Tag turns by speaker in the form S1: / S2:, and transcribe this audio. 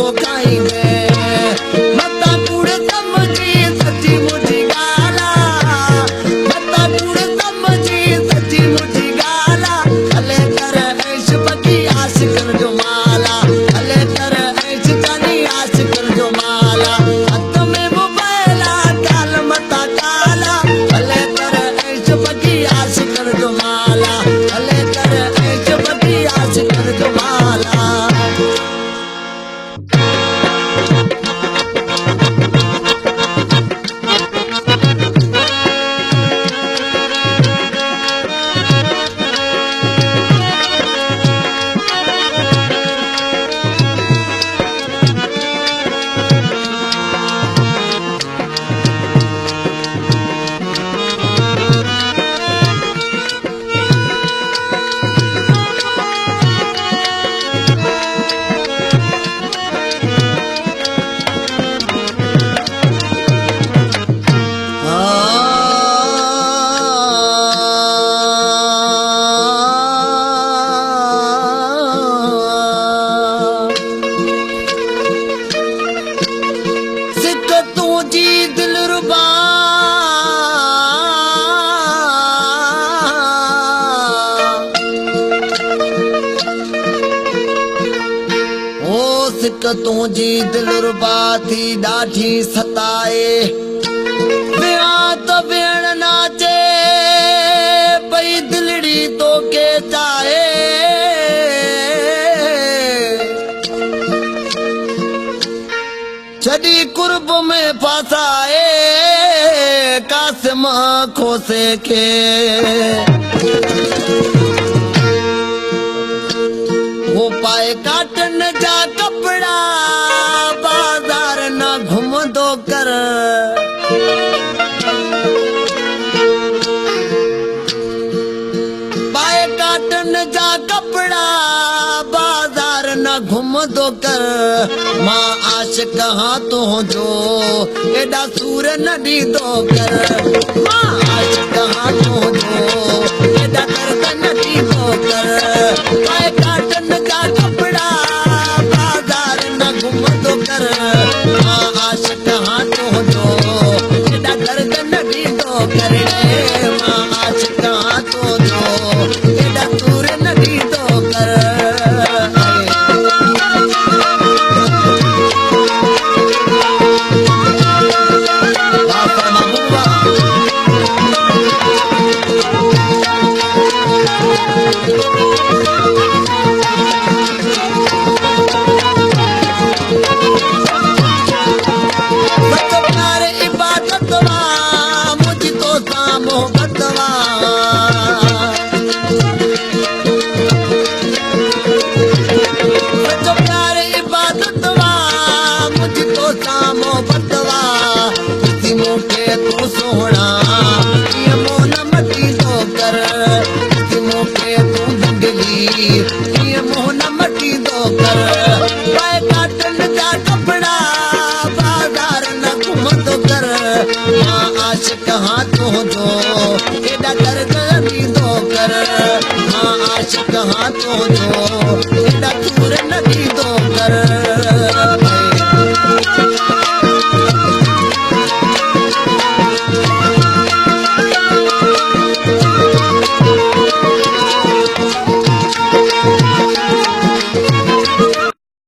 S1: को खाएंगे मता कूड़ समझी सच्ची मुझी गाला मता कूड़ समझी सच्ची मुझी गाला हले कर ऐश पकी आश कर जो माला हले कर ऐश जानी आश कर जो माला हाथ में मोबाइला काल मता काला हले कर ऐश पकी आश कर जो माला हले कर ऐश पकी आश कर जो माला तुझी दिलरुबा ओ सिक तुझी दिलरुबा थी ॾाढी सताए बिया तो भेण नाचे पई दिलड़ी तोखे चाहे छड़ी कुर्ब में फसाए कासिम खोसे के वो पाए काटन जा कपड़ा बाजार न घुमंदो कर पाए काटन जा कपड़ा बाजार न घुमंदो कर मां आशिक हाँ तो जो एडा सूर न ॾींदो कर मां आशिक हाँ तो जो एडा दर्द न ॾींदो कर पाए काटन जा कपड़ा बाजार न घुमंदो कर मां आशिक हाँ तो जो एडा दर्द न ॾींदो कर मां आशिक हाँ तो जो एडा सूर न ॾींदो कर कहाँ तो जो एडा दर्द ॾींदो कर मां आशिक हाँ तो जो एडा दूर न ॾींदो कर